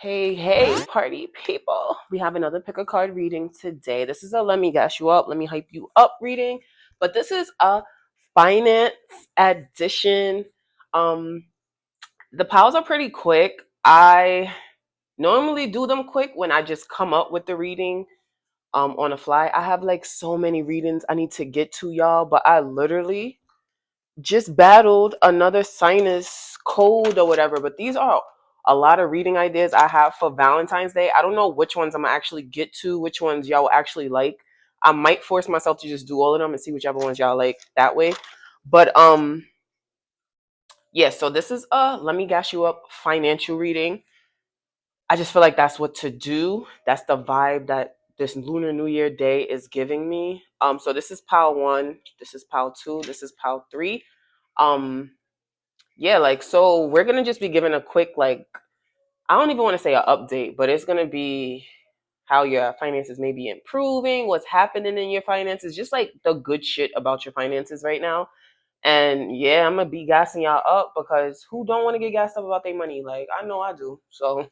Hey, party people. We have another pick a card reading today. This is a let me gas you up, let me hype you up reading, but this is a finance edition. Um, the piles are pretty quick. I normally do them quick when I just come up with the reading on a fly. I have like so many readings I need to get to, y'all, but I literally just battled another sinus cold or whatever. But these are a lot of reading ideas I have for Valentine's Day. I don't know which ones I'm gonna actually get to, which ones y'all will actually like. I might force myself to just do all of them and see whichever ones y'all like that way. But yeah, so this is let me gas you up financial reading. I just feel like that's what to do. That's the vibe that this Lunar New Year day is giving me. So this is pile one, this is pile two, this is pile three. Um, yeah, like so we're gonna just be giving a quick like I don't even want to say an update, but it's gonna be how your finances may be improving, what's happening in your finances, just like the good shit about your finances right now. And yeah, I'm gonna be gassing y'all up because who don't want to get gassed up about their money? Like I know I do. So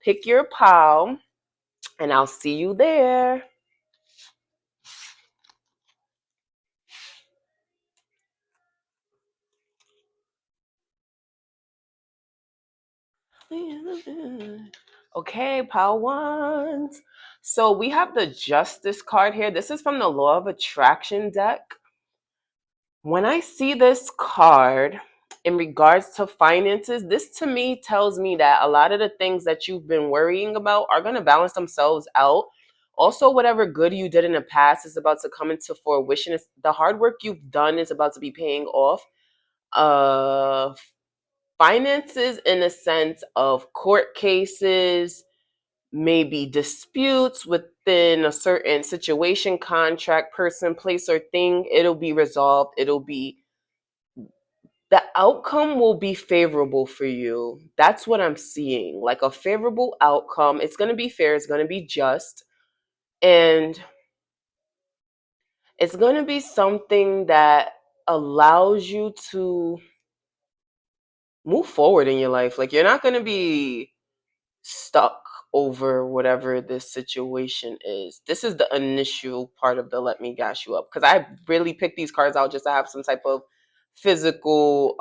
pick your pile and I'll see you there. Okay, pile ones. So we have the Justice card here. This is from the Law of Attraction deck. When I see this card in regards to finances, this to me tells me that a lot of the things that you've been worrying about are going to balance themselves out. Also, whatever good you did in the past is about to come into fruition. The hard work you've done is about to be paying off. Uh, Finances in a sense of court cases, maybe disputes within a certain situation, contract, person, place, or thing. It'll be resolved. The outcome will be favorable for you. That's what I'm seeing. Like a favorable outcome. It's going to be fair, it's going to be just, and it's going to be something that allows you to move forward in your life. Like you're not going to be stuck over whatever this situation is. This is the initial part of the let me gas you up because I really picked these cards out just to have some type of physical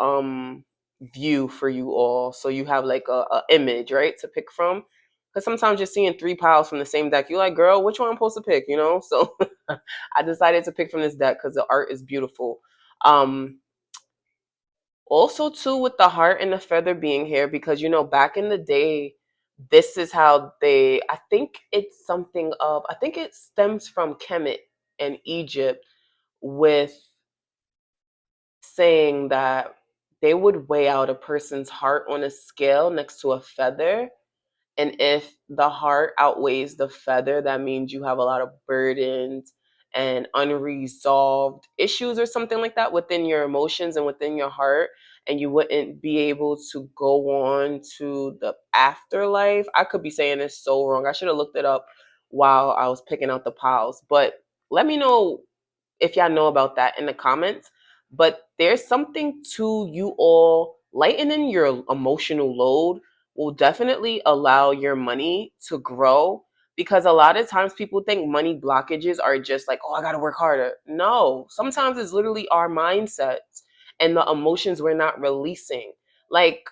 view for you all, so you have like a image, right, to pick from. Because sometimes just seeing three piles from the same deck, you're like, girl, which one I'm supposed to pick, you know? So I decided to pick from this deck because the art is beautiful. um Also too, with the heart and the feather being here, because back in the day, this is how they, I think it's something of, I think it stems from Kemet and Egypt, with saying that they would weigh out a person's heart on a scale next to a feather, and if the heart outweighs the feather, that means you have a lot of burdens and unresolved issues or something like that within your emotions and within your heart. And you wouldn't be able to go on to the afterlife. I could be saying this so wrong. I should have looked it up while I was picking out the piles. But let me know if y'all know about that in the comments. But there's something to you all lightening your emotional load will definitely allow your money to grow, because a lot of times people think money blockages are just like, oh, I got to work harder. No, sometimes it's literally our mindsets and the emotions we're not releasing. Like,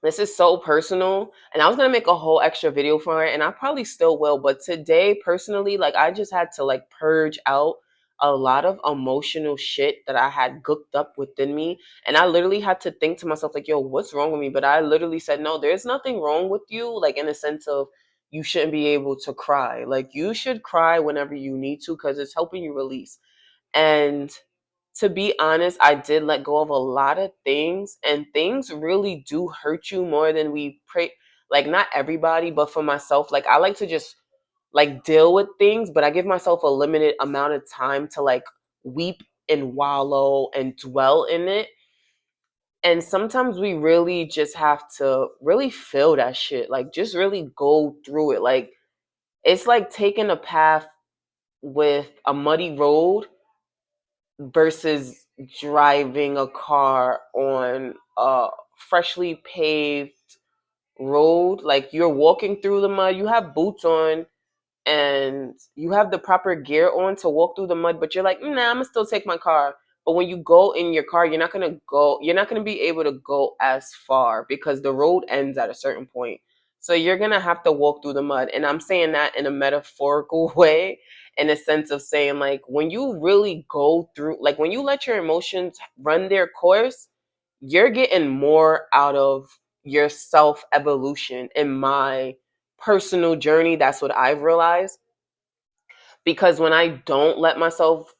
this is so personal, and I was gonna make a whole extra video for it, and I probably still will. But today, personally, like I just had to like purge out a lot of emotional shit that I had cooked up within me, and I literally had to think to myself like, "Yo, what's wrong with me?" But I literally said, "No, there's nothing wrong with you." Like in the sense of you shouldn't be able to cry. Like you should cry whenever you need to because it's helping you release. And to be honest, I did let go of a lot of things, and things really do hurt you more than we pray. Like, not everybody, but for myself, like, I like to just like deal with things, but I give myself a limited amount of time to like weep and wallow and dwell in it. And sometimes we really just have to really feel that shit, like, just really go through it. Like, it's like taking a path with a muddy road versus driving a car on a freshly paved road, like you're walking through the mud, you have boots on and you have the proper gear on to walk through the mud, but you're like, nah, I'm gonna still take my car. But when you go in your car, you're not gonna be able to go as far because the road ends at a certain point. So you're gonna have to walk through the mud. And I'm saying that in a metaphorical way, in a sense of saying like when you really go through, like when you let your emotions run their course, you're getting more out of your self evolution in my personal journey. That's what I've realized. Because when I don't let myself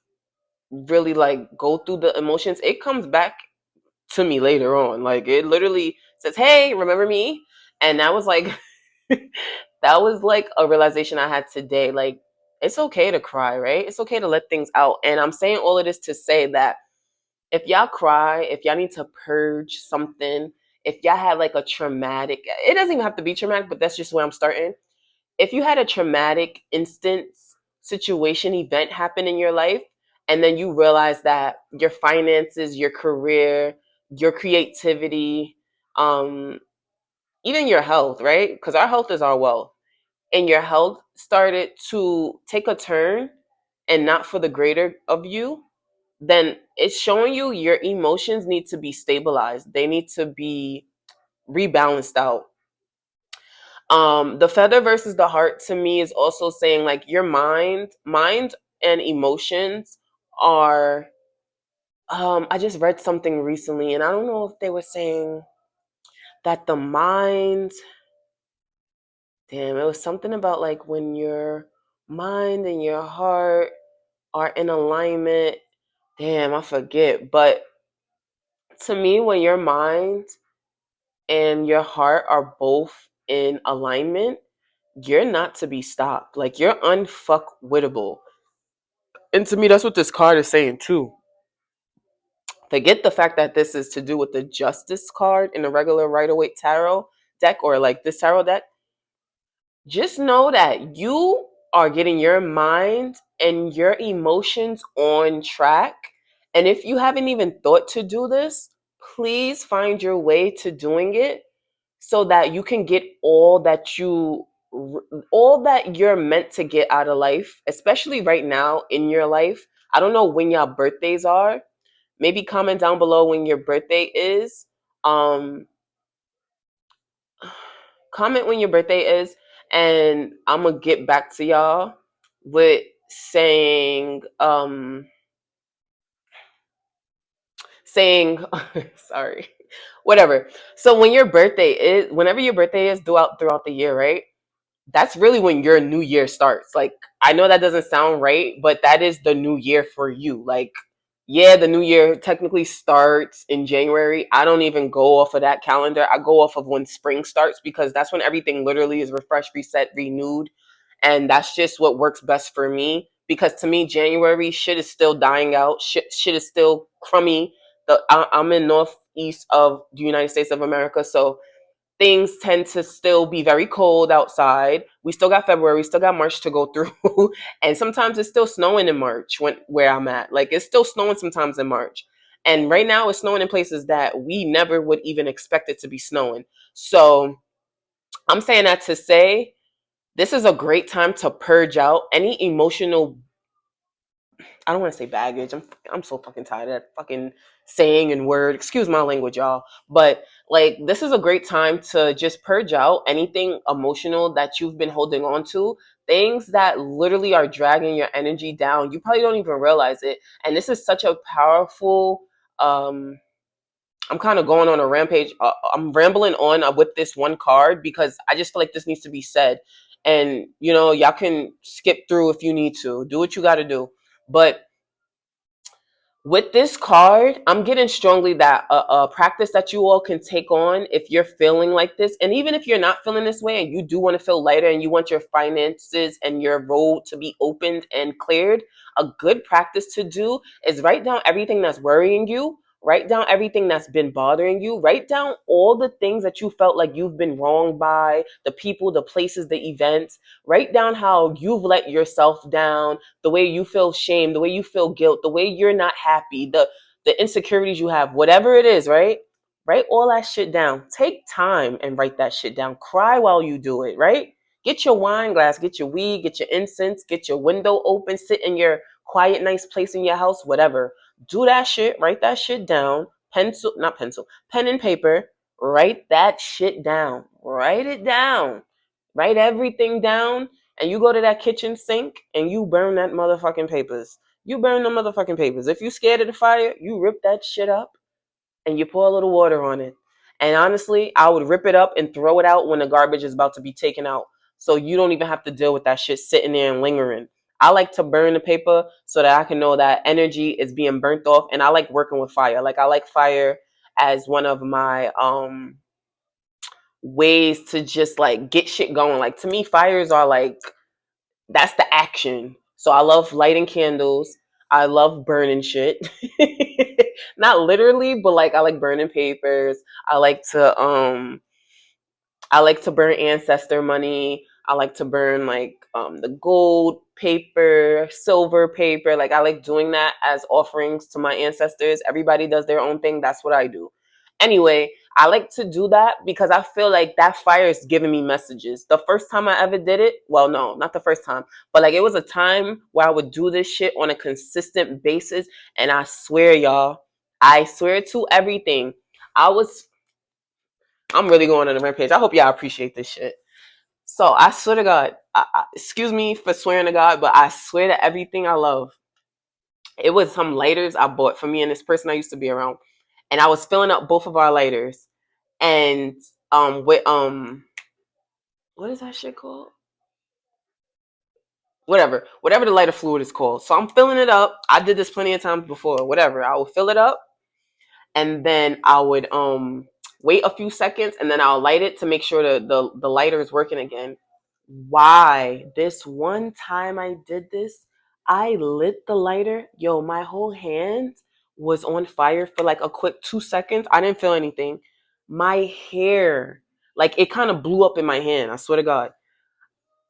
really like go through the emotions, it comes back to me later on. Like it literally says, "Hey, remember me?" And that was like that was like a realization I had today. Like it's okay to cry, right? It's okay to let things out. And I'm saying all of this to say that if y'all cry, if y'all need to purge something, if y'all had like a traumatic, it doesn't even have to be traumatic, but that's just where I'm starting. If you had a traumatic instance, situation, event happen in your life, and then you realize that your finances, your career, your creativity, um, even your health, right? Because our health is our wealth, and your health started to take a turn and not for the greater of you, then it's showing you your emotions need to be stabilized. They need to be rebalanced out. The feather versus the heart to me is also saying like your mind and emotions are I just read something recently and I don't know if they were saying that the mind, damn, it was something about like when your mind and your heart are in alignment. Damn, I forget. But to me, when your mind and your heart are both in alignment, you're not to be stopped. Like you're unfuckwittable. And to me, that's what this card is saying too. Forget the fact that this is to do with the Justice card in the regular Rider Waite tarot deck or like this tarot deck. Just know that you are getting your mind and your emotions on track. And if you haven't even thought to do this, please find your way to doing it so that you can get all that you're meant to get out of life, especially right now in your life. I don't know when your birthdays are. Maybe comment down below when your birthday is. Um Comment when your birthday is and I'm gonna get back to y'all with saying saying sorry, whatever. So whenever your birthday is throughout the year, right? That's really when your new year starts. Like, I know that doesn't sound right, but that is the new year for you. Like, yeah, the new year technically starts in January. I don't even go off of that calendar. I go off of when spring starts because that's when everything literally is refreshed, reset, renewed. And that's just what works best for me. Because to me, January shit is still dying out. Shit is still crummy. I'm in northeast of the United States of America, so things tend to still be very cold outside. We still got February, we still got March to go through, and sometimes it's still snowing in March where I'm at. Like it's still snowing sometimes in March. And right now it's snowing in places that we never would even expect it to be snowing. So I'm saying that to say this is a great time to purge out any emotional, I don't want to say baggage. I'm so fucking tired of that fucking saying and word. Excuse my language, y'all. But like this is a great time to just purge out anything emotional that you've been holding on to. Things that literally are dragging your energy down. You probably don't even realize it. And this is such a powerful I'm kind of going on a rampage. I'm rambling on with this one card because I just feel like this needs to be said. And you know, y'all can skip through if you need to. Do what you got to do. But with this card, I'm getting strongly that a practice that you all can take on if you're feeling like this. And even if you're not feeling this way and you do want to feel lighter and you want your finances and your road to be opened and cleared, a good practice to do is write down everything that's worrying you. Write down everything that's been bothering you. Write down all the things that you felt like you've been wronged by, the people, the places, the events. Write down how you've let yourself down, the way you feel shame, the way you feel guilt, the way you're not happy, the insecurities you have, whatever it is, right? Write all that shit down. Take time and write that shit down. Cry while you do it, right? Get your wine glass, get your weed, get your incense, get your window open, sit in your quiet, nice place in your house, whatever. Do that shit, write that shit down. Pencil, not pencil, pen and paper. Write that shit down. Write it down. Write everything down. And you go to that kitchen sink and you burn that motherfucking papers. You burn the motherfucking papers. If you scared of the fire, you rip that shit up and you pour a little water on it. And honestly, I would rip it up and throw it out when the garbage is about to be taken out. So you don't even have to deal with that shit sitting there and lingering. I like to burn the paper so that I can know that energy is being burnt off. And I like working with fire. Like I like fire as one of my ways to just like get shit going. Like to me, fires are like that's the action. So I love lighting candles. I love burning shit. Not literally, but like I like burning papers. I like to I like to burn ancestor money. I like to burn like the gold paper, silver paper. Like I like doing that as offerings to my ancestors. Everybody does their own thing. That's what I do. Anyway, I like to do that because I feel like that fire is giving me messages. The first time I ever did it, well, no, not the first time, but like it was a time where I would do this shit on a consistent basis. And I swear, y'all, I swear to everything. I was I'm really going on a rampage. I hope y'all appreciate this shit. So I swear to God, excuse me for swearing to God, but I swear to everything I love. It was some lighters I bought for me and this person I used to be around, and I was filling up both of our lighters, and with what is that shit called? Whatever the lighter fluid is called. So I'm filling it up. I did this plenty of times before. Whatever, I would fill it up, and then I would wait a few seconds, and then I'll light it to make sure the lighter is working again. Why? This one time I did this, I lit the lighter. Yo, my whole hand was on fire for like a quick 2 seconds. I didn't feel anything. My hair, like it kind of blew up in my hand. I swear to God.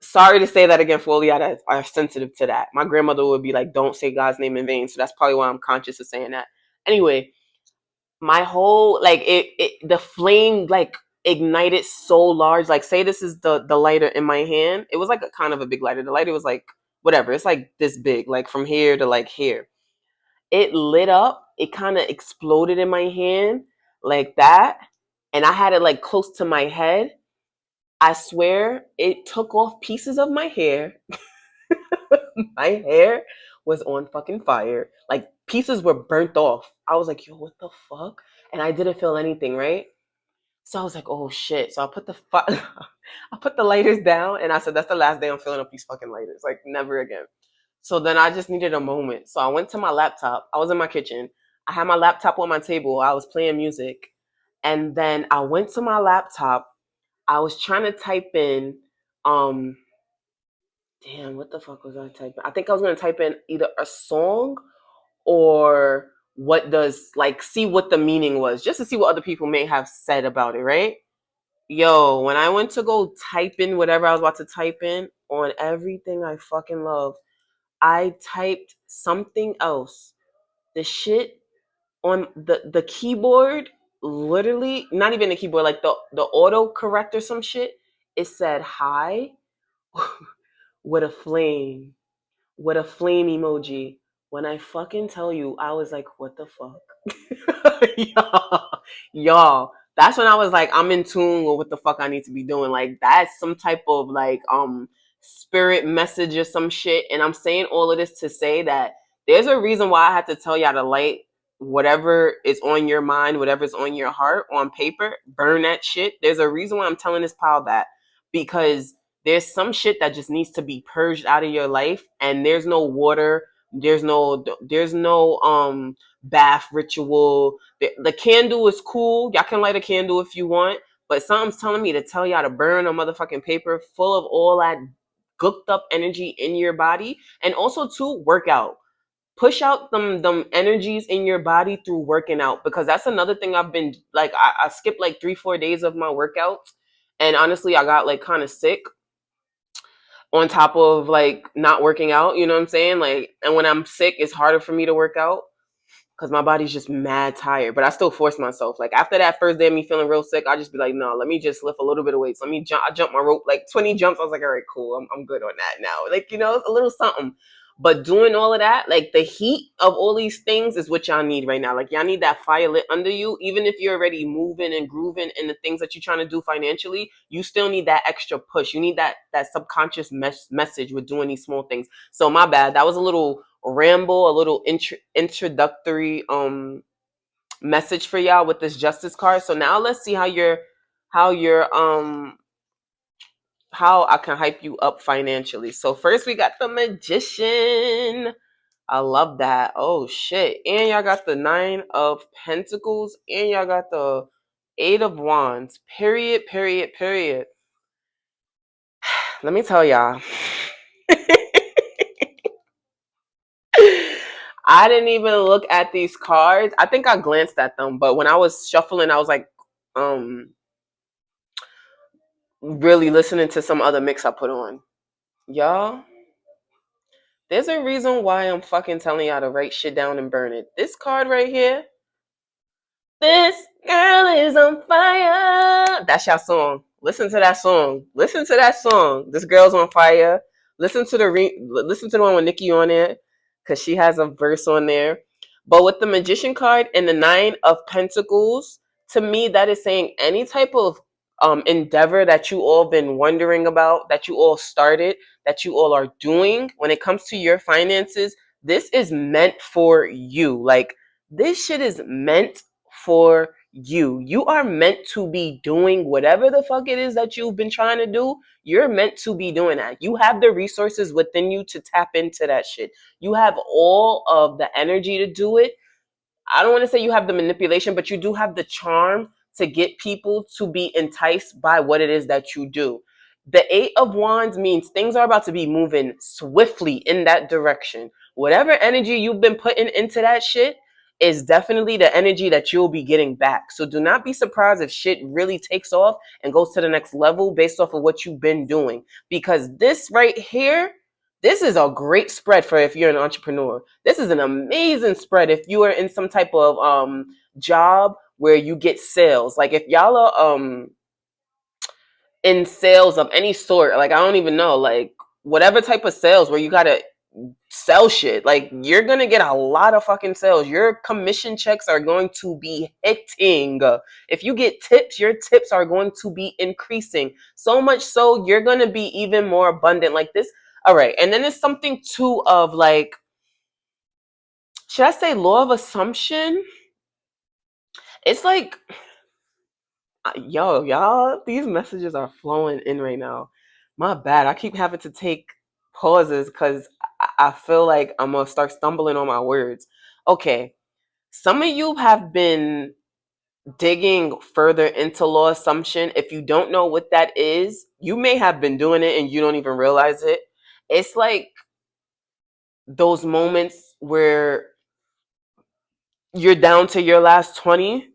Sorry to say that again for all y'all that are sensitive to that. My grandmother would be like, don't say God's name in vain. So that's probably why I'm conscious of saying that. Anyway, my whole like the flame like ignited so large. Like say this is the lighter in my hand. It was like a kind of a big lighter. The lighter was like whatever, it's like this big, like from here to like here. It lit up, it kind of exploded in my hand like that, and I had it like close to my head. I swear it took off pieces of my hair. My hair was on fucking fire. Like pieces were burnt off. I was like, yo, what the fuck? And I didn't feel anything, right? So I was like, oh shit. So I put I put the lighters down and I said, that's the last day I'm filling up these fucking lighters. Like never again. So then I just needed a moment. So I went to my laptop. I was in my kitchen. I had my laptop on my table. I was playing music. And then I went to my laptop. I was trying to type in um damn, what the fuck was I typing? I think I was gonna type in either a song or what does like see what the meaning was, just to see what other people may have said about it, right? Yo, when I went to go type in whatever I was about to type in on everything I fucking love, I typed something else. The shit on the keyboard, literally, not even the keyboard, like the auto correct or some shit. It said hi with a flame, with a flame emoji. When I fucking tell you, I was like, what the fuck? y'all, that's when I was like, I'm in tune with what the fuck I need to be doing. Like that's some type of like spirit message or some shit. And I'm saying all of this to say that there's a reason why I had to tell y'all to light whatever is on your mind, whatever's on your heart on paper, burn that shit. There's a reason why I'm telling this pal that, because there's some shit that just needs to be purged out of your life, and there's no water, there's no bath ritual. The candle is cool. Y'all can light a candle if you want, but something's telling me to tell y'all to burn a motherfucking paper full of all that gooked up energy in your body, and also to work out. Push out them energies in your body through working out, because that's another thing I've been like I skipped like 3-4 days of my workouts, and honestly I got like kind of sick on top of like not working out, you know what I'm saying? Like, and when I'm sick, it's harder for me to work out because my body's just mad tired. But I still force myself. Like after that first day of me feeling real sick, I just be like, no, let me just lift a little bit of weights. Let me jump. I jumped my rope like 20 jumps. I was like, all right, cool. I'm good on that now. Like, a little something. But doing all of that, like the heat of all these things is what y'all need right now. Like y'all need that fire lit under you. Even if you're already moving and grooving in the things that you're trying to do financially, you still need that extra push. You need that subconscious message with doing these small things. So my bad. That was a little ramble, a little introductory message for y'all with this justice card. So now let's see how your how I can hype you up financially. So first we got the magician. I love that. Oh shit. And y'all got the 9 of Pentacles and y'all got the 8 of Wands. Period, period, period. Let me tell y'all. I didn't even look at these cards. I think I glanced at them, but when I was shuffling, I was like really listening to some other mix I put on. Y'all, there's a reason why I'm fucking telling y'all to write shit down and burn it. This card right here, this girl is on fire. That's your song. Listen to that song. Listen to that song. This girl's on fire. Listen to listen to the one with Nikki on it, because she has a verse on there. But with the Magician card and the 9 of Pentacles, to me that is saying any type of endeavor that you all been wondering about, that you all started, that you all are doing when it comes to your finances, this is meant for you. Like this shit is meant for you. You are meant to be doing whatever the fuck it is that you've been trying to do. You're meant to be doing that. You have the resources within you to tap into that shit. You have all of the energy to do it. I don't want to say you have the manipulation, but you do have the charm to get people to be enticed by what it is that you do. The 8 of Wands means things are about to be moving swiftly in that direction. Whatever energy you've been putting into that shit is definitely the energy that you'll be getting back. So do not be surprised if shit really takes off and goes to the next level based off of what you've been doing. Because this right here, this is a great spread for if you're an entrepreneur. This is an amazing spread if you are in some type of job where you get sales. Like if y'all are in sales of any sort, like I don't even know, like whatever type of sales where you gotta sell shit, like you're gonna get a lot of fucking sales. Your commission checks are going to be hitting. If you get tips, your tips are going to be increasing, so much so you're gonna be even more abundant like this. All right, and then it's something too of like, should I say law of assumption? It's like, yo, y'all, these messages are flowing in right now. My bad. I keep having to take pauses because I feel like I'm gonna start stumbling on my words. Okay, some of you have been digging further into law assumption. If you don't know what that is, you may have been doing it and you don't even realize it. It's like those moments where you're down to your last 20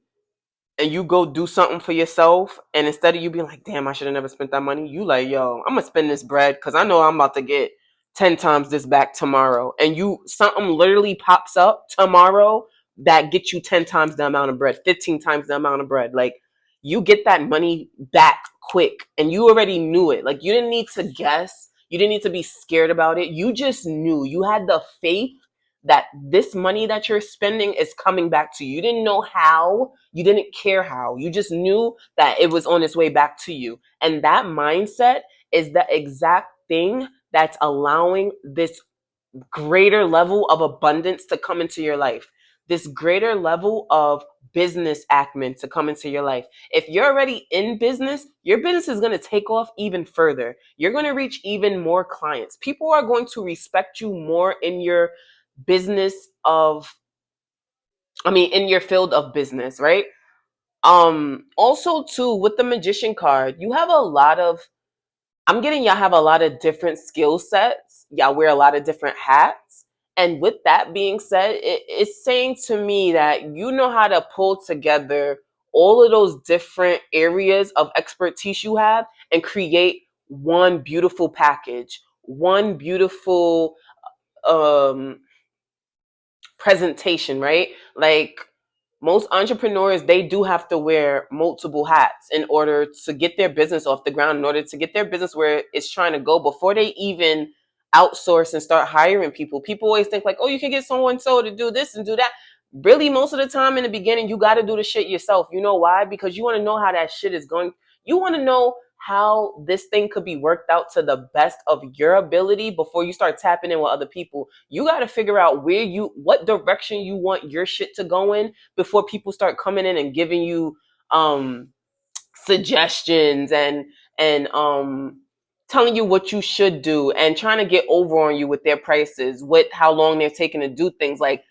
and you go do something for yourself, and instead of you being like, damn, I should have never spent that money, you like, yo, I'm gonna spend this bread because I know I'm about to get 10 times this back tomorrow. And you, something literally pops up tomorrow that gets you 10 times the amount of bread, 15 times the amount of bread. Like you get that money back quick and you already knew it. Like you didn't need to guess, you didn't need to be scared about it. You just knew. You had the faith that this money that you're spending is coming back to you. You didn't know how, you didn't care how. You just knew that it was on its way back to you. And that mindset is the exact thing that's allowing this greater level of abundance to come into your life. This greater level of business acumen to come into your life. If you're already in business, your business is going to take off even further. You're going to reach even more clients. People are going to respect you more in your business of, in your field of business, right? Also too, with the Magician card, you have a lot of, I'm getting y'all have a lot of different skill sets. Y'all wear a lot of different hats. And with that being said, it's saying to me that you know how to pull together all of those different areas of expertise you have and create one beautiful package, one beautiful presentation, right? Like most entrepreneurs, they do have to wear multiple hats in order to get their business off the ground, in order to get their business where it's trying to go before they even outsource and start hiring people. People always think like, oh, you can get someone so to do this and do that. Really, most of the time in the beginning, you got to do the shit yourself. You know why? Because you want to know how that shit is going. You want to know how this thing could be worked out to the best of your ability before you start tapping in with other people. You got to figure out what direction you want your shit to go in before people start coming in and giving you um suggestions and telling you what you should do and trying to get over on you with their prices, with how long they're taking to do things. Like,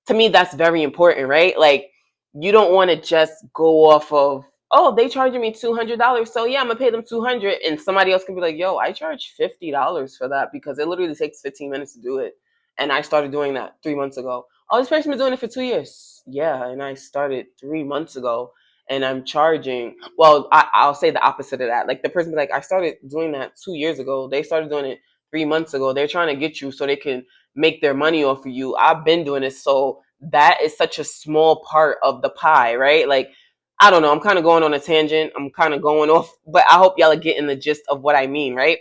to me, that's very important, right? Like, you don't want to just go off of, oh, they charging me $200, so yeah, I'm gonna pay them 200, and somebody else can be like, yo, I charge $50 for that because it literally takes 15 minutes to do it, and I started doing that 3 months ago. Oh, this person been doing it for 2 years. Yeah, and I started 3 months ago, and I'm charging. Well, I'll say the opposite of that. Like, the person be like, I started doing that 2 years ago. They started doing it 3 months ago. They're trying to get you so they can make their money off of you. I've been doing it, so that is such a small part of the pie, right? Like, I don't know. I'm kind of going on a tangent. I'm kind of going off, but I hope y'all are getting the gist of what I mean, right?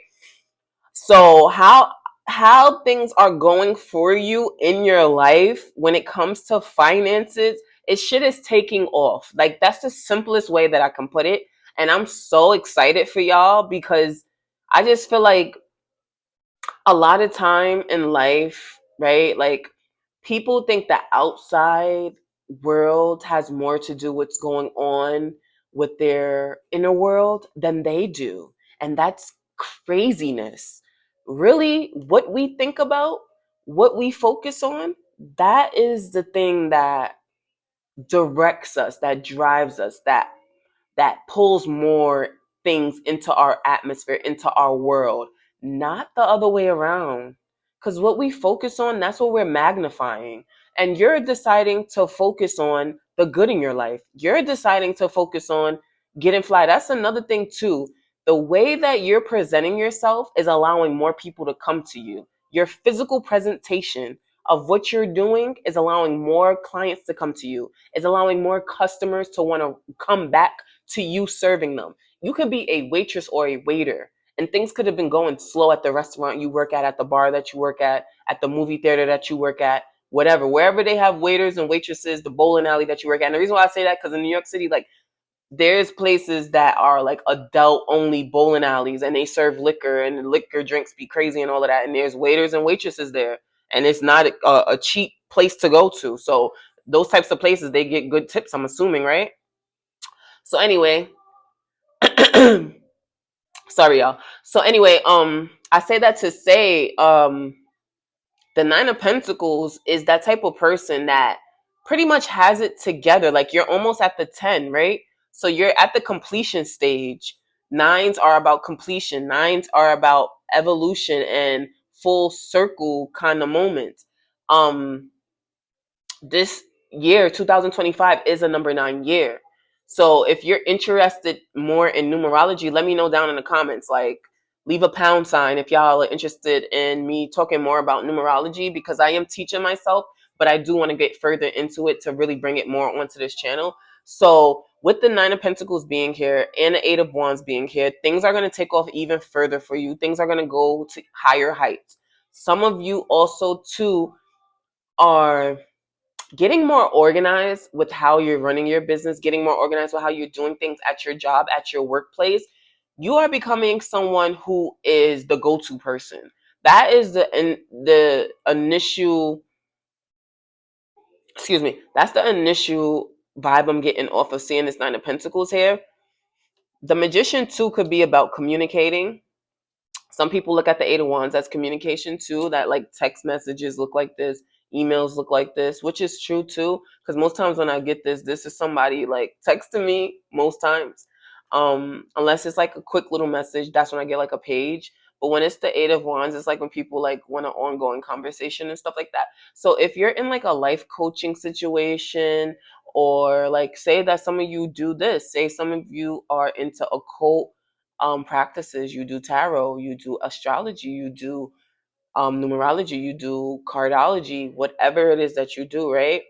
So how things are going for you in your life when it comes to finances, it shit is taking off. Like, that's the simplest way that I can put it. And I'm so excited for y'all because I just feel like a lot of time in life, right? Like, people think the outside world has more to do what's going on with their inner world than they do. And that's craziness. Really, what we think about, what we focus on, that is the thing that directs us, that drives us, that pulls more things into our atmosphere, into our world, not the other way around. Because what we focus on, that's what we're magnifying. And you're deciding to focus on the good in your life. You're deciding to focus on getting fly. That's another thing, too. The way that you're presenting yourself is allowing more people to come to you. Your physical presentation of what you're doing is allowing more clients to come to you, is allowing more customers to want to come back to you serving them. You could be a waitress or a waiter, and things could have been going slow at the restaurant you work at the bar that you work at the movie theater that you work at, whatever, wherever they have waiters and waitresses, the bowling alley that you work at. And the reason why I say that, because in New York City, like, there's places that are like adult only bowling alleys and they serve liquor and the liquor drinks be crazy and all of that. And there's waiters and waitresses there. And it's not a cheap place to go to. So those types of places, they get good tips, I'm assuming, right? So anyway, sorry y'all. So anyway, I say that to say, the Nine of Pentacles is that type of person that pretty much has it together. Like, you're almost at the 10, right? So you're at the completion stage. Nines are about completion. Nines are about evolution and full circle kind of moments. This year 2025 is a number 9 year. So if you're interested more in numerology, let me know down in the comments. Like, leave a pound sign if y'all are interested in me talking more about numerology, because I am teaching myself, but I do want to get further into it to really bring it more onto this channel. So with the 9 of Pentacles being here and the 8 of Wands being here, things are going to take off even further for you. Things are going to go to higher heights. Some of you also too are getting more organized with how you're running your business, getting more organized with how you're doing things at your job, at your workplace. You are becoming someone who is the go-to person. That is the initial, excuse me, that's the initial vibe I'm getting off of seeing this 9 of Pentacles here. The Magician too could be about communicating. Some people look at the 8 of Wands as communication too, that like text messages look like this, emails look like this, which is true too. Because most times when I get this is somebody like texting me most times. Unless it's like a quick little message, that's when I get like a page. But when it's the 8 of Wands, it's like when people like want an ongoing conversation and stuff like that. So if you're in like a life coaching situation, or like say that some of you do this, say some of you are into occult practices, you do tarot, you do astrology, you do numerology, you do cardiology, whatever it is that you do, right?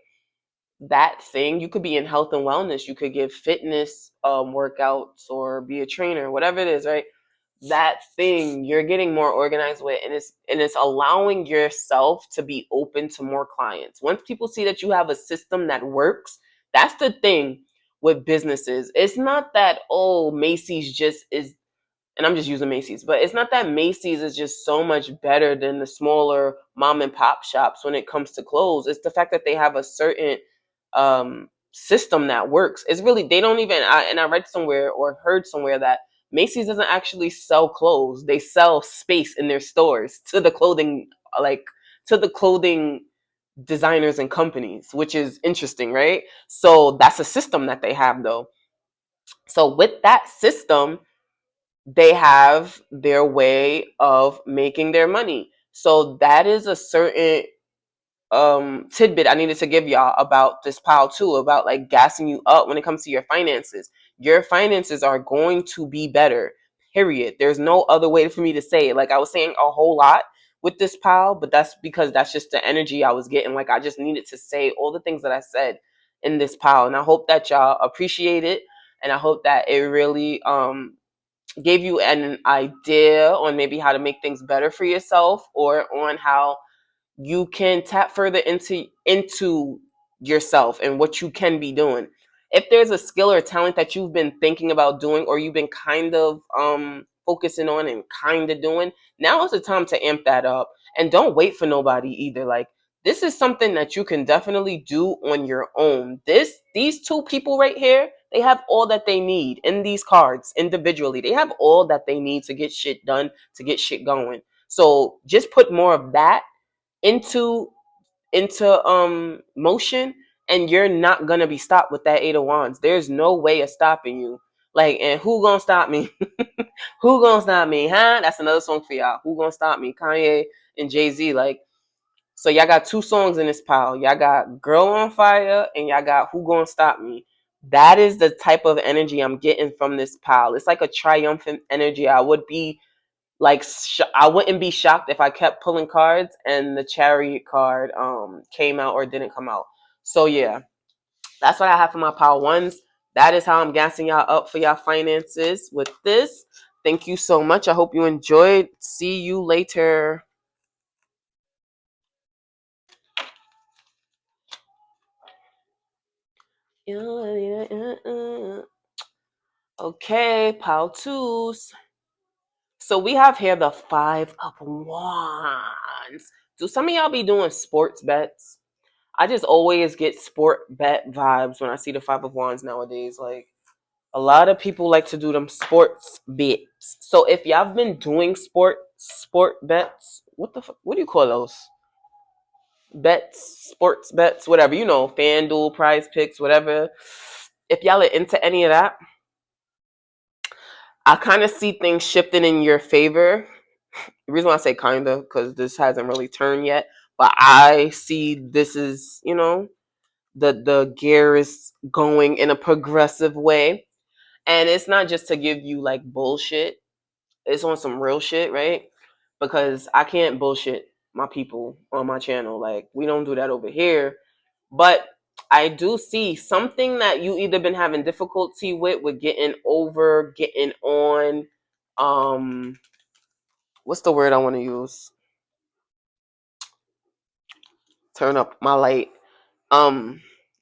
That thing, you could be in health and wellness, you could give fitness workouts or be a trainer, whatever it is, right? That thing you're getting more organized with, and it's allowing yourself to be open to more clients. Once people see that you have a system that works, that's the thing with businesses. It's not that, oh, Macy's just is, and I'm just using Macy's, but it's not that Macy's is just so much better than the smaller mom and pop shops when it comes to clothes. It's the fact that they have a certain system that works. It's really, they don't even, and I read somewhere or heard somewhere that Macy's doesn't actually sell clothes. They sell space in their stores to the clothing, like to the clothing designers and companies, which is interesting, right? So that's a system that they have though. So with that system, they have their way of making their money. So that is a certain tidbit I needed to give y'all about this pile too, about like gassing you up when it comes to your finances. Your finances are going to be better. Period. There's no other way for me to say it. Like I was saying a whole lot with this pile, but that's because that's just the energy I was getting. Like I just needed to say all the things that I said in this pile. And I hope that y'all appreciate it. And I hope that it really gave you an idea on maybe how to make things better for yourself, or on how you can tap further into yourself and what you can be doing. If there's a skill or talent that you've been thinking about doing, or you've been kind of focusing on and kind of doing, now is the time to amp that up. And don't wait for nobody either. Like, this is something that you can definitely do on your own. These two people right here, they have all that they need in these cards individually. They have all that they need to get shit done, to get shit going. So just put more of that into motion, and you're not gonna be stopped with that 8 of Wands. There's no way of stopping you. Like, and who gonna stop me? Who gonna stop me, huh? That's another song for y'all. Who gonna stop me? Kanye and Jay-Z. Like, so y'all got two songs in this pile. Y'all got Girl on Fire and y'all got Who Gonna Stop Me. That is the type of energy I'm getting from this pile. It's like a triumphant energy. I would be like, I wouldn't be shocked if I kept pulling cards and the Chariot card came out or didn't come out. So yeah, that's what I have for my pile ones. That is how I'm gassing y'all up for y'all finances with this. Thank you so much. I hope you enjoyed. See you later. Okay, pile twos. So we have here the 5 of Wands. Do some of y'all be doing sports bets? I just always get sport bet vibes when I see the 5 of Wands nowadays. Like, a lot of people like to do them sports bets. So if y'all been doing sport bets, what do you call those? Bets, sports bets, whatever, FanDuel, Prize Picks, whatever. If y'all are into any of that, I kind of see things shifting in your favor. The reason why I say kinda, because this hasn't really turned yet, but I see this is, the gear is going in a progressive way. And it's not just to give you like bullshit. It's on some real shit, right? Because I can't bullshit my people on my channel. Like, we don't do that over here. But I do see something that you either been having difficulty with getting over, getting on. What's the word I want to use? Turn up my light. Let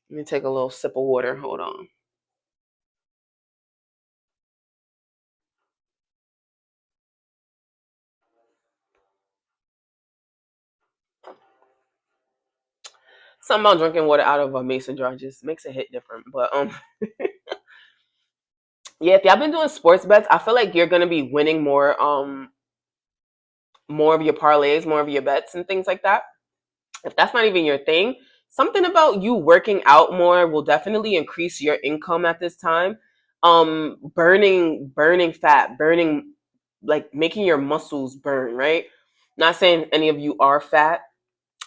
me take a little sip of water. Hold on. Something about drinking water out of a mason jar just makes it hit different. But yeah, if y'all been doing sports bets, I feel like you're gonna be winning more of your parlays, more of your bets and things like that. If that's not even your thing, something about you working out more will definitely increase your income at this time. Burning fat, burning, like making your muscles burn, right? Not saying any of you are fat,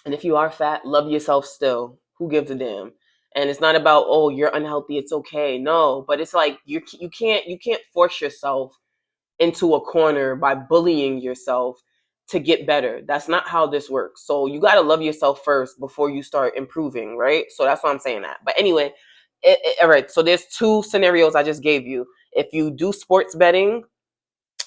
and if you are fat, love yourself still. Who gives a damn? And it's not about, oh, you're unhealthy, it's okay. No, but it's like you can't force yourself into a corner by bullying yourself to get better. That's not how this works. So you got to love yourself first before you start improving, right? So that's why I'm saying that. But anyway, all right. So there's two scenarios I just gave you. If you do sports betting,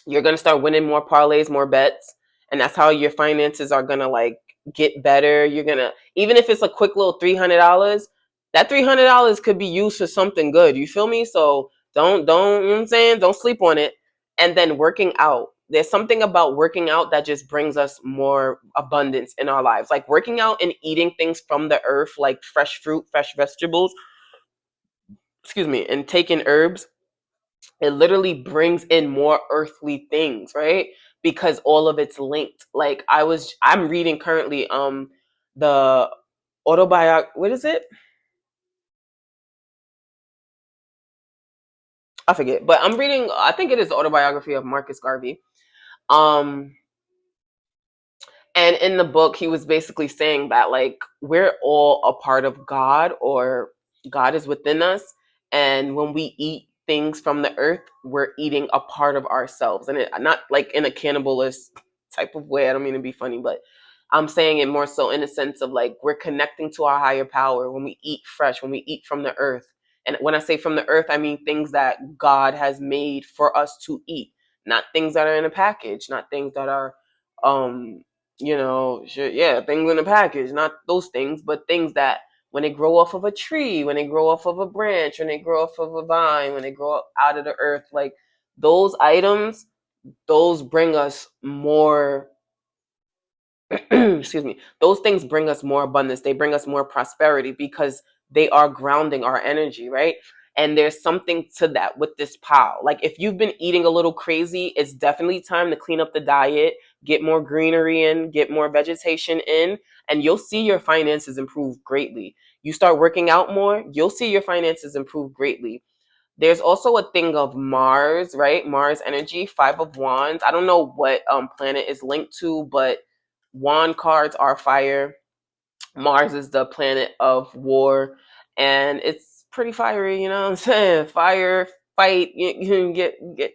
you're going to start winning more parlays, more bets, and that's how your finances are going to like get better. You're going to, even if it's a quick little $300, that $300 could be used for something good. You feel me? So don't, you know what I'm saying? Don't sleep on it. And then working out. There's something about working out that just brings us more abundance in our lives. Like working out and eating things from the earth, like fresh fruit, fresh vegetables, excuse me, and taking herbs, it literally brings in more earthly things, right? Because all of it's linked. Like I'm reading currently the what is it? I forget, but I'm reading, I think it is the autobiography of Marcus Garvey. Um And in the book, he was basically saying that, like, we're all a part of God, or God is within us. And when we eat things from the earth, we're eating a part of ourselves. And not like in a cannibalist type of way. I don't mean to be funny, but I'm saying it more so in a sense of like we're connecting to our higher power when we eat fresh, when we eat from the earth. And when I say from the earth, I mean things that God has made for us to eat, not things that are in a package, not things that are um yeah, things in a package, not those things, but things that when they grow off of a tree, when they grow off of a branch, when they grow off of a vine, when they grow up out of the earth, like those items, those bring us more excuse me, those things bring us more abundance. They bring us more prosperity because they are grounding our energy, right? And there's something to that with this pile. Like if you've been eating a little crazy, it's definitely time to clean up the diet, get more greenery in, get more vegetation in, and you'll see your finances improve greatly. You start working out more, you'll see your finances improve greatly. There's also a thing of Mars, right? Mars energy, Five of Wands. I don't know what planet is linked to, but wand cards are fire. Mars is the planet of war, and it's pretty fiery. You know what I'm saying? Fire, fight. You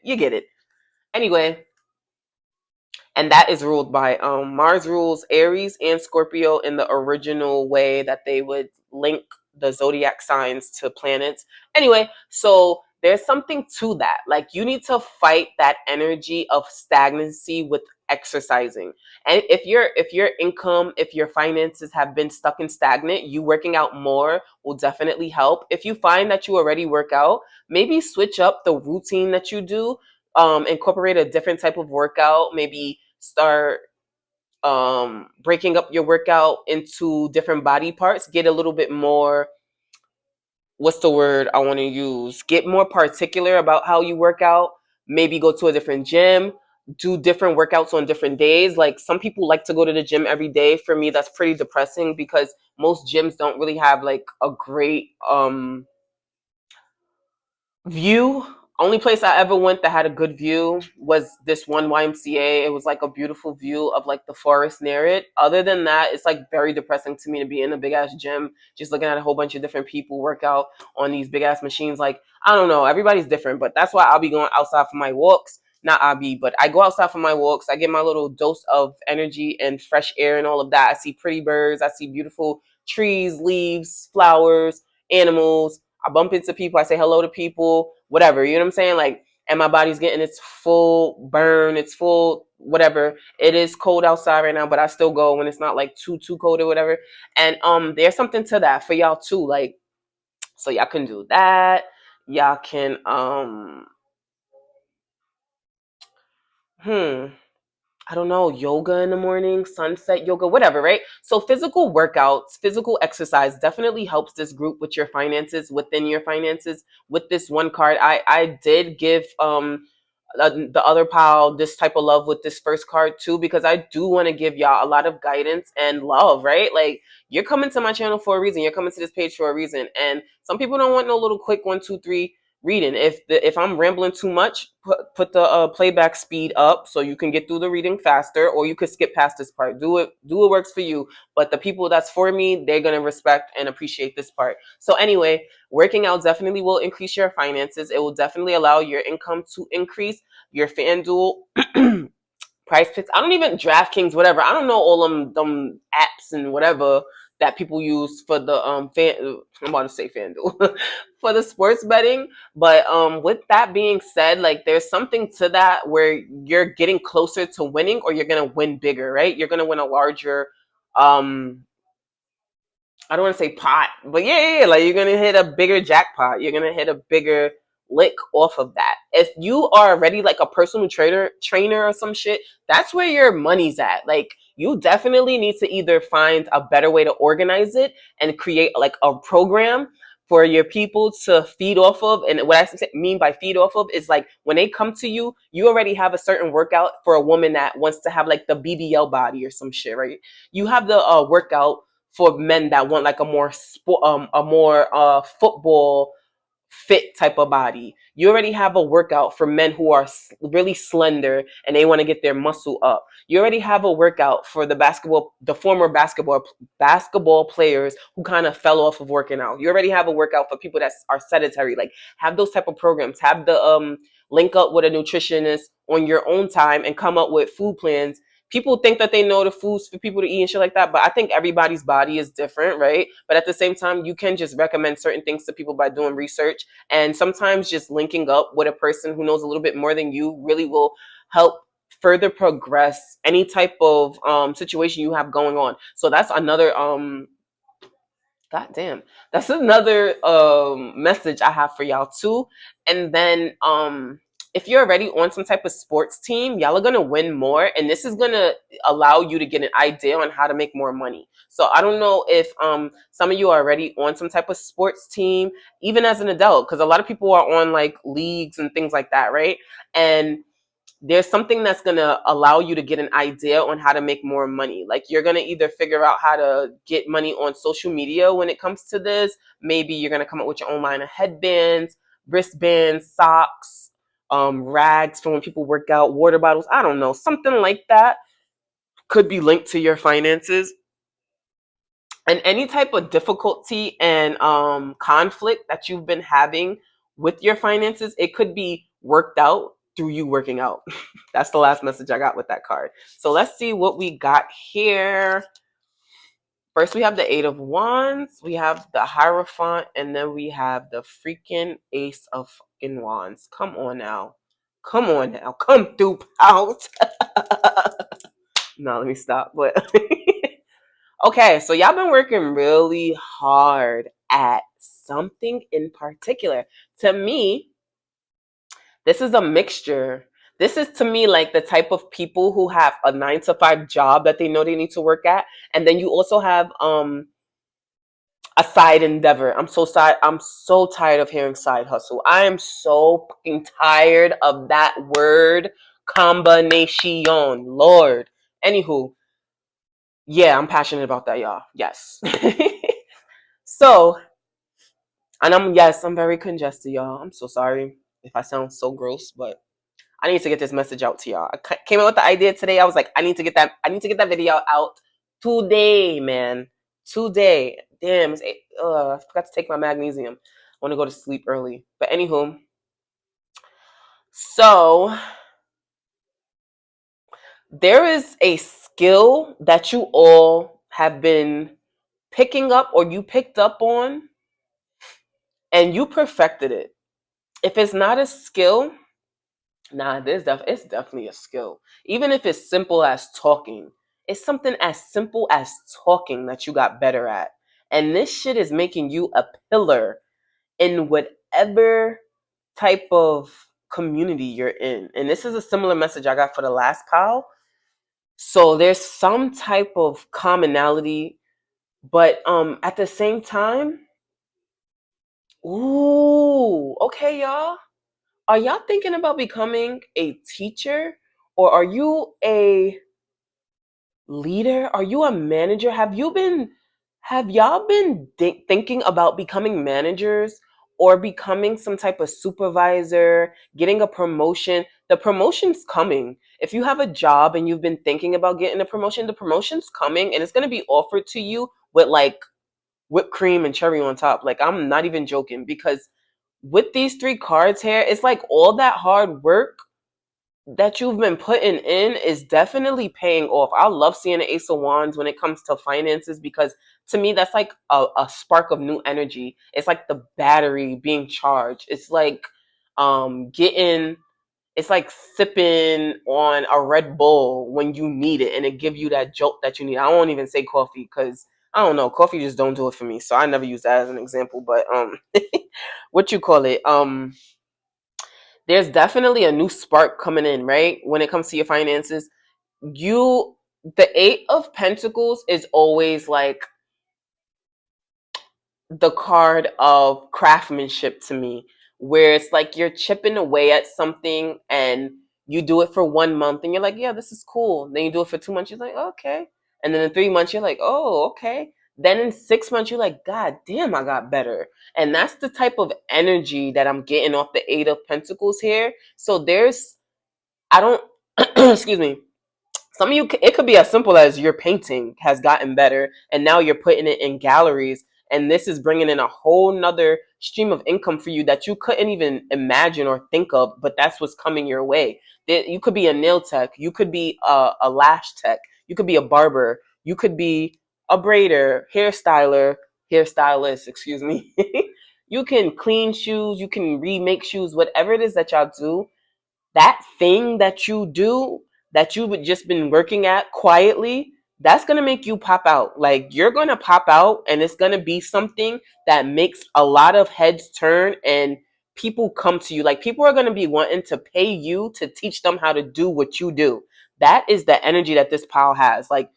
you get it. Anyway, and that is ruled by Mars rules Aries and Scorpio in the original way that they would link the zodiac signs to planets. Anyway, so there's something to that. Like you need to fight that energy of stagnancy with exercising. And if your income, if your finances have been stuck in stagnant, you working out more will definitely help. If you find that you already work out, maybe switch up the routine that you do, incorporate a different type of workout, maybe start breaking up your workout into different body parts, get a little bit more, what's the word I want to use, get more particular about how you work out, maybe go to a different gym, do different workouts on different days. Like some people like to go to the gym every day. For me, that's pretty depressing because most gyms don't really have like a great view. Only place I ever went that had a good view was this one YMCA. It was like a beautiful view of like the forest near it. Other than that, it's like very depressing to me to be in a big ass gym just looking at a whole bunch of different people work out on these big ass machines. Like I don't know, everybody's different, but that's why I'll be going outside for my walks. Not I'll be, but I go outside for my walks. I get my little dose of energy and fresh air and all of that. I see pretty birds. I see beautiful trees, leaves, flowers, animals. I bump into people, I say hello to people, whatever, you know what I'm saying? Like, and my body's getting its full burn, its full whatever. It is cold outside right now, but I still go when it's not like too cold or whatever. And there's something to that for y'all too. Like, so y'all can do that. Y'all can hmm I don't know, yoga in the morning, sunset yoga, whatever, right? So physical workouts, physical exercise definitely helps this group with your finances, within your finances. With this one card, I did give the other pal this type of love with this first card too, because I do want to give y'all a lot of guidance and love, right? Like you're coming to my channel for a reason. You're coming to this page for a reason. And some people don't want no little quick 1, 2, 3 reading. If I'm rambling too much, put the playback speed up so you can get through the reading faster, or you could skip past this part. Do what works for you. But the people that's for me, they're gonna respect and appreciate this part. So anyway, working out definitely will increase your finances. It will definitely allow your income to increase. Your FanDuel Price Picks. I don't even DraftKings, whatever. I don't know all them apps and whatever that people use for the fan. I'm about to say FanDuel for the sports betting. But with that being said, like there's something to that where you're getting closer to winning, or you're gonna win bigger, right? You're gonna win a larger um I don't want to say pot, but yeah, like you're gonna hit a bigger jackpot. You're gonna hit a bigger lick off of that. If you are already like a personal trainer or some shit, that's where your money's at. Like you definitely need to either find a better way to organize it and create like a program for your people to feed off of. And what mean by feed off of is like when they come to you, you already have a certain workout for a woman that wants to have like the BBL body or some shit, right? You have the workout for men that want like a more football fit type of body. You already have a workout for men who are really slender and they want to get their muscle up. You already have a workout for the former basketball players who kind of fell off of working out. You already have a workout for people that are sedentary. Like have those type of programs. Have the link up with a nutritionist on your own time and come up with food plans. People think that they know the foods for people to eat and shit like that, but I think everybody's body is different, right? But at the same time, you can just recommend certain things to people by doing research, and sometimes just linking up with a person who knows a little bit more than you really will help further progress any type of situation you have going on. So that's another God damn. That's another message I have for y'all too. And then if you're already on some type of sports team, y'all are gonna win more, and this is gonna allow you to get an idea on how to make more money. So I don't know if some of you are already on some type of sports team, even as an adult, because a lot of people are on like leagues and things like that, right? And there's something that's going to allow you to get an idea on how to make more money. Like you're going to either figure out how to get money on social media when it comes to this. Maybe you're going to come up with your own line of headbands, wristbands, socks, rags for when people work out, water bottles. I don't know. Something like that could be linked to your finances. And any type of difficulty and conflict that you've been having with your finances, it could be worked out through you working out. That's the last message I got with that card. So let's see what we got here. First, we have the Eight of Wands, we have the Hierophant, and then we have the freaking Ace of fucking Wands. Come on now. Come on now. Come through, out. No, let me stop. But okay, so y'all been working really hard at something in particular. To me, this is a mixture. This is to me like the type of people who have a 9 to 5 job that they know they need to work at, and then you also have a side endeavor. I'm so tired of hearing side hustle. I am so fucking tired of that word combination. Lord. Anywho, yeah, I'm passionate about that, y'all. Yes. So, and I'm very congested, y'all. I'm so sorry if I sound so gross, but I need to get this message out to y'all. I came up with the idea today. I was like, I need to get that video out today, man. Today. Damn, I forgot to take my magnesium. I want to go to sleep early. But anywho, so there is a skill that you all have been picking up or you picked up on and you perfected it. If it's not a skill, nah, it's definitely a skill. Even if it's simple as talking, it's something as simple as talking that you got better at. And this shit is making you a pillar in whatever type of community you're in. And this is a similar message I got for the last pal. So there's some type of commonality, but at the same time, ooh, okay, y'all. Are y'all thinking about becoming a teacher, or are you a leader? Are you a manager? Have y'all been thinking about becoming managers or becoming some type of supervisor, getting a promotion? The promotion's coming. If you have a job and you've been thinking about getting a promotion, the promotion's coming and it's going to be offered to you with like whipped cream and cherry on top. Like I'm not even joking, because with these 3 cards here, it's like all that hard work that you've been putting in is definitely paying off. I love seeing the Ace of Wands when it comes to finances, because to me that's like a spark of new energy. It's like the battery being charged. It's like getting it's like sipping on a Red Bull when you need it, and it give you that jolt that you need. I won't even say coffee because I don't know, coffee just don't do it for me. So I never use that as an example. But what you call it? There's definitely a new spark coming in, right? When it comes to your finances, you the 8 of Pentacles is always like the card of craftsmanship to me, where it's like you're chipping away at something and you do it for 1 month and you're like, yeah, this is cool. Then you do it for 2 months, you're like, okay. And then in 3 months, you're like, oh, okay. Then in 6 months, you're like, God damn, I got better. And that's the type of energy that I'm getting off the 8 of Pentacles here. So I don't, excuse me, some of you, it could be as simple as your painting has gotten better and now you're putting it in galleries, and this is bringing in a whole nother stream of income for you that you couldn't even imagine or think of, but that's what's coming your way. You could be a nail tech, you could be a lash tech, you could be a barber, you could be a braider, hairstylist, excuse me. You can clean shoes, you can remake shoes, whatever it is that y'all do, that thing that you do that you've just been working at quietly, that's going to make you pop out. Like, you're going to pop out and it's going to be something that makes a lot of heads turn and people come to you. Like, people are going to be wanting to pay you to teach them how to do what you do. That is the energy that this pile has. Like,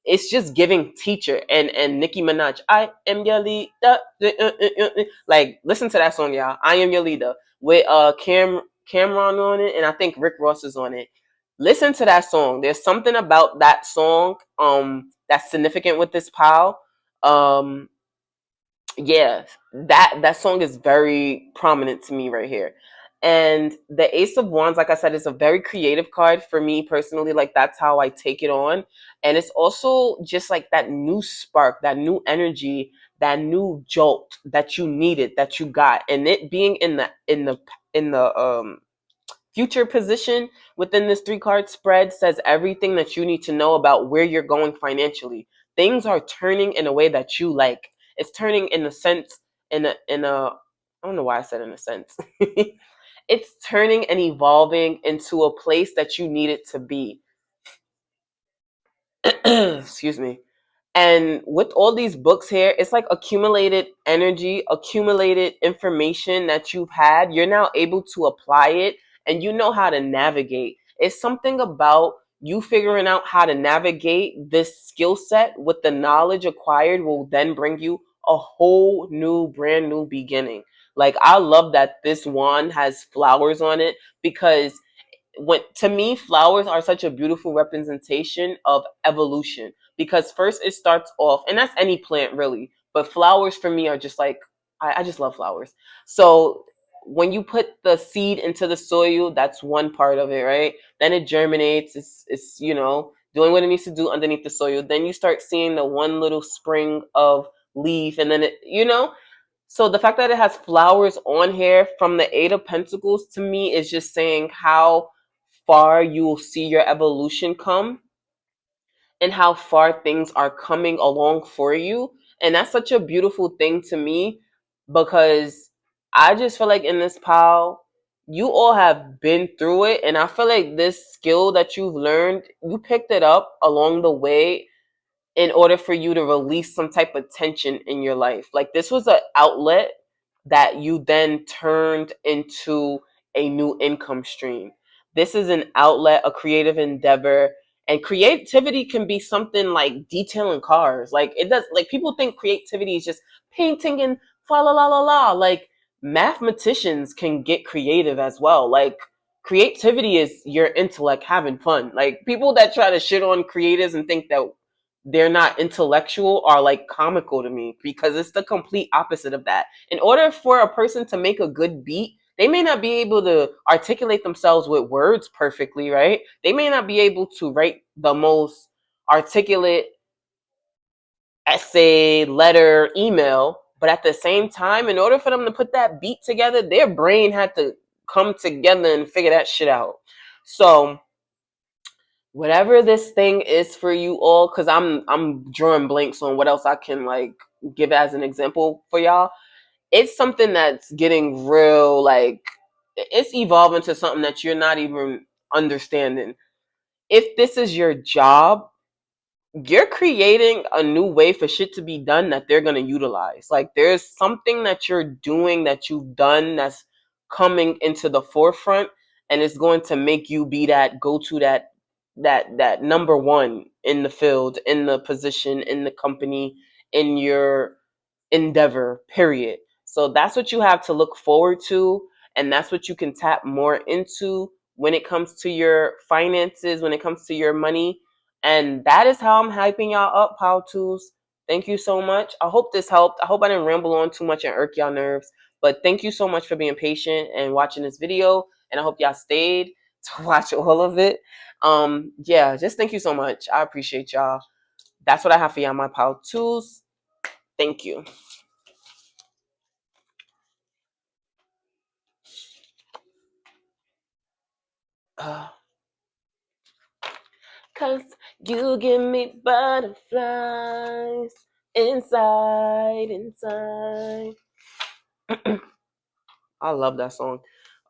it's just giving teacher and Nicki Minaj. I am your leader. Like, listen to that song, y'all. I am your leader with Cameron on it, and I think Rick Ross is on it. Listen to that song. There's something about that song that's significant with this pal. Um, yeah, that song is very prominent to me right here. And the Ace of Wands, like I said, is a very creative card for me personally. Like, that's how I take it on. And it's also just like that new spark, that new energy, that new jolt that you needed, that you got. And it being in the future position within this 3 card spread says everything that you need to know about where you're going financially. Things are turning in a way that you like. It's turning in a sense, in a I don't know why I said in a sense. It's turning and evolving into a place that you need it to be. Excuse me. And with all these books here, it's like accumulated energy, accumulated information that you've had. You're now able to apply it and you know how to navigate. It's something about you figuring out how to navigate this skill set with the knowledge acquired will then bring you a whole new, brand new beginning. Like, I love that this wand has flowers on it, because when to me flowers are such a beautiful representation of evolution, because first it starts off, and that's any plant really, but flowers for me are just like, I just love flowers. So when you put the seed into the soil, that's one part of it, right? Then it germinates, it's doing what it needs to do underneath the soil. Then you start seeing the one little spring of leaf, and then so the fact that it has flowers on here from the 8 of Pentacles to me is just saying how far you will see your evolution come and how far things are coming along for you. And that's such a beautiful thing to me, because I just feel like in this pile, you all have been through it. And I feel like this skill that you've learned, you picked it up along the way in order for you to release some type of tension in your life. Like, this was an outlet that you then turned into a new income stream. This is an outlet, a creative endeavor. And creativity can be something like detailing cars. Like, it does, like, people think creativity is just painting and fa la la la la. Like, mathematicians can get creative as well. Like, creativity is your intellect having fun. Like, people that try to shit on creatives and think that they're not intellectual are like comical to me, because it's the complete opposite of that. In order for a person to make a good beat, they may not be able to articulate themselves with words perfectly, right? They may not be able to write the most articulate essay, letter, email, but at the same time, in order for them to put that beat together, their brain had to come together and figure that shit out. So whatever this thing is for you all, because I'm drawing blanks on what else I can like give as an example for y'all. It's something that's getting real, like it's evolving to something that you're not even understanding. If this is your job, you're creating a new way for shit to be done that they're going to utilize. Like there's something that you're doing that you've done that's coming into the forefront, and it's going to make you be that go to that number one in the field, in the position, in the company, in your endeavor, period. So that's what you have to look forward to, and that's what you can tap more into when it comes to your finances, when it comes to your money. And that is how I'm hyping y'all up, Power Tools. Thank you so much. I hope this helped. I hope I didn't ramble on too much and irk y'all nerves. But thank you so much for being patient and watching this video. And I hope y'all stayed to watch all of it. Yeah, just thank you so much. I appreciate y'all. That's what I have for y'all, my Power Tools. Thank you. Uh, Cause you give me butterflies inside. I love that song.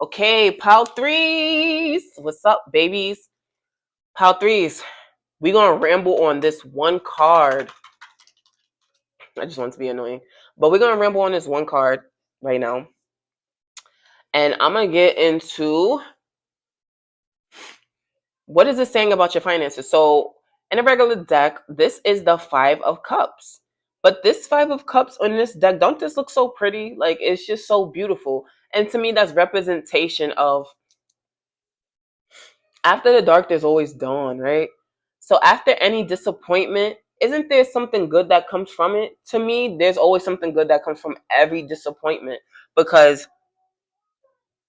Okay, Pal Threes. What's up, babies? Pal Threes. We gonna ramble on this one card. I just want to be annoying. But we're gonna ramble on this one card right now. And I'm gonna get into what is it saying about your finances? So, in a regular deck, this is the Five of Cups. But this Five of Cups on this deck, don't this look so pretty? Like, it's just so beautiful. And to me, that's representation of after the dark, there's always dawn, right? So, after any disappointment, isn't there something good that comes from it? To me, there's always something good that comes from every disappointment because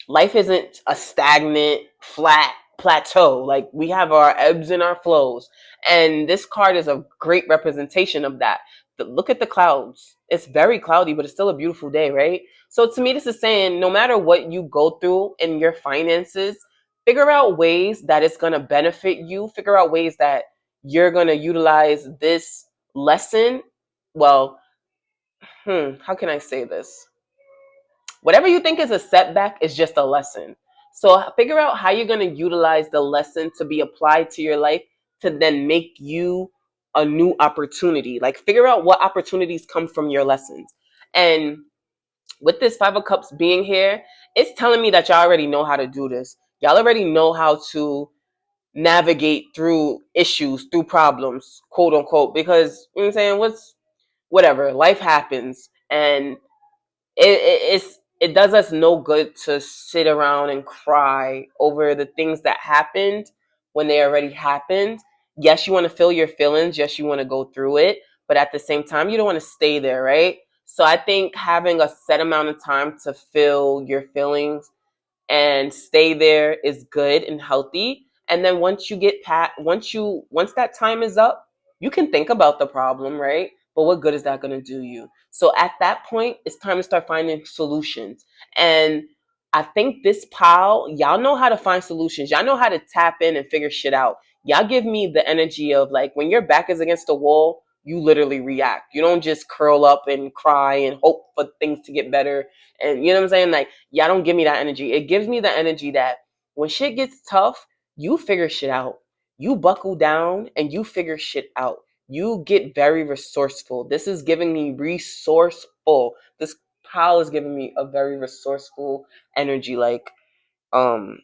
life isn't a stagnant, flat plateau. Like we have our ebbs and our flows. And this card is a great representation of that. Look at the clouds. It's very cloudy, but it's still a beautiful day, right? So to me, this is saying no matter what you go through in your finances, figure out ways that it's going to benefit you. Figure out ways that you're going to utilize this lesson. Well, how can I say this? Whatever you think is a setback is just a lesson. So figure out how you're going to utilize the lesson to be applied to your life to then make you a new opportunity. Like figure out what opportunities come from your lessons. And with this Five of Cups being here, it's telling me that y'all already know how to do this. Y'all already know how to navigate through issues, through problems, quote unquote, because you know what I'm saying, whatever, life happens and it does us no good to sit around and cry over the things that happened when they already happened. Yes, you want to feel your feelings. Yes, you want to go through it, but at the same time, you don't want to stay there, right? So I think having a set amount of time to feel your feelings and stay there is good and healthy. And then once you get past, once that time is up, you can think about the problem, right? But what good is that going to do you? So at that point, it's time to start finding solutions. And I think this pile, y'all know how to find solutions. Y'all know how to tap in and figure shit out. Y'all give me the energy of like when your back is against the wall, you literally react. You don't just curl up and cry and hope for things to get better. And you know what I'm saying? Like, y'all don't give me that energy. It gives me the energy that when shit gets tough, you figure shit out. You buckle down and you figure shit out. You get very resourceful. This is giving me resourceful. This pile is giving me a very resourceful energy. Like, um,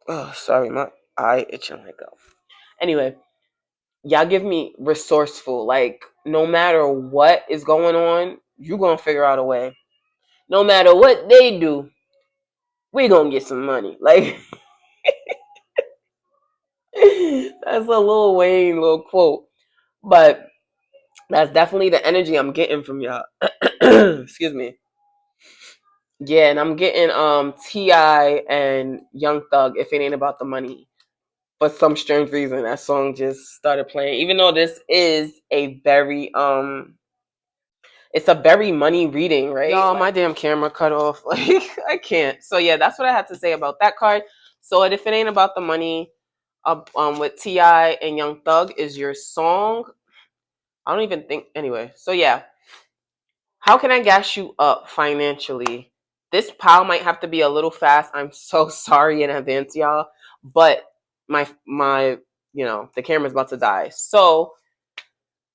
oh, sorry, my eye itching like that. Anyway, y'all give me resourceful. Like, no matter what is going on, you gonna figure out a way. No matter what they do, we gonna get some money. Like that's a Lil Wayne little quote, but that's definitely the energy I'm getting from y'all. Excuse me. Yeah, and I'm getting Ti and Young Thug. If it ain't about the money, for some strange reason, that song just started playing. Even though this is a very It's a very money reading, right? Y'all, my damn camera cut off. Like, I can't. So yeah, that's what I had to say about that card. So if it ain't about the money, with T.I. and Young Thug is your song. I don't even think anyway. So yeah, how can I gas you up financially? This pile might have to be a little fast. I'm so sorry in advance, y'all. But my the camera's about to die. So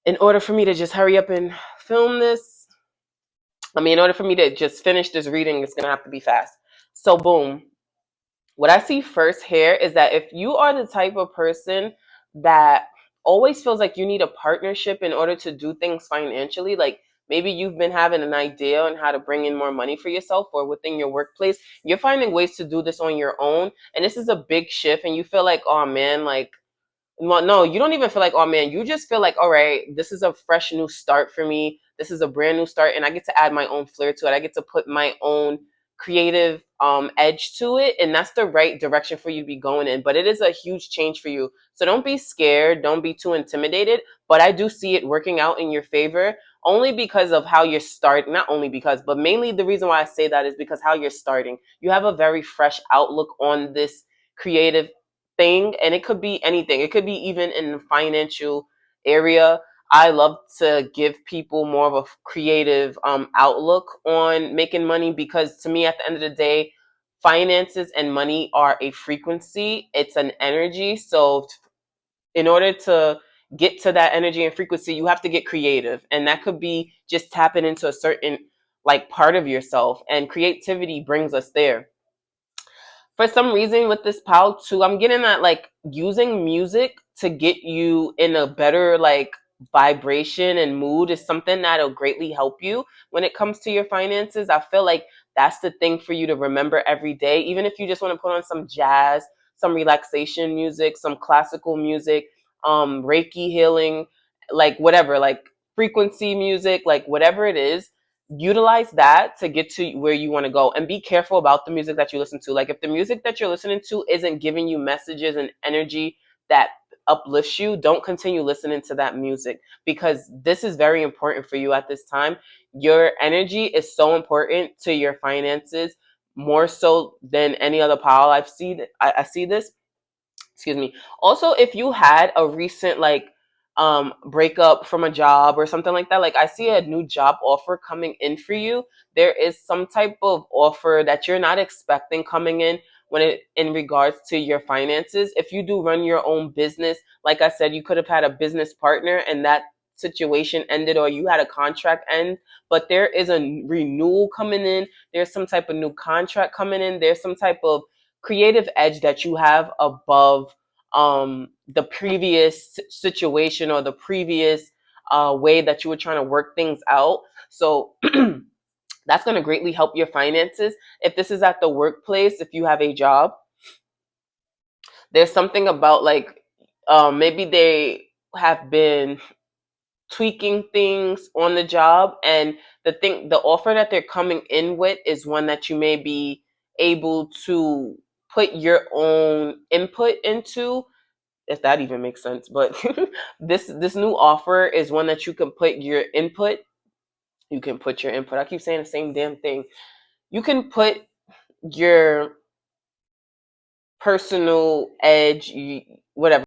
in order for me to just hurry up and film this, in order for me to just finish this reading, it's gonna have to be fast. So boom. What I see first here is that if you are the type of person that always feels like you need a partnership in order to do things financially, like maybe you've been having an idea on how to bring in more money for yourself or within your workplace, you're finding ways to do this on your own. And this is a big shift, and you feel like, oh man, like, well, no, you don't even feel like, oh man, you just feel like, all right, this is a fresh new start for me. This is a brand new start, and I get to add my own flair to it. I get to put my own creative edge to it, and that's the right direction for you to be going in. But it is a huge change for you. So don't be scared, don't be too intimidated. But I do see it working out in your favor only because of how you're starting. Not only because, but mainly the reason why I say that is because how you're starting. You have a very fresh outlook on this creative thing, and it could be anything. It could be even in the financial area. I love to give people more of a creative outlook on making money, because to me, at the end of the day, finances and money are a frequency. It's an energy. So in order to get to that energy and frequency, you have to get creative, and that could be just tapping into a certain like part of yourself, and creativity brings us there. For some reason with this pal too, I'm getting that like using music to get you in a better like vibration and mood is something that'll greatly help you when it comes to your finances. I feel like that's the thing for you to remember every day, even if you just want to put on some jazz, some relaxation music, some classical music, Reiki healing, like whatever, like frequency music, like whatever it is, utilize that to get to where you want to go, and be careful about the music that you listen to. Like if the music that you're listening to isn't giving you messages and energy that uplifts you, don't continue listening to that music, because this is very important for you at this time. Your energy is so important to your finances, more so than any other pile. I see this. Excuse me. Also, if you had a recent like breakup from a job or something like that, like I see a new job offer coming in for you. There is some type of offer that you're not expecting coming in when it in regards to your finances. If you do run your own business, like I said, you could have had a business partner and that situation ended, or you had a contract end, but there is a renewal coming in. There's some type of new contract coming in. There's some type of creative edge that you have above the previous situation or the previous way that you were trying to work things out. So that's going to greatly help your finances. If this is at the workplace, if you have a job, there's something about like maybe they have been tweaking things on the job, and the offer that they're coming in with is one that you may be able to put your own input into, if that even makes sense. But this new offer is one that you can put your input. You can put your input. I keep saying the same damn thing. You can put your personal edge, whatever.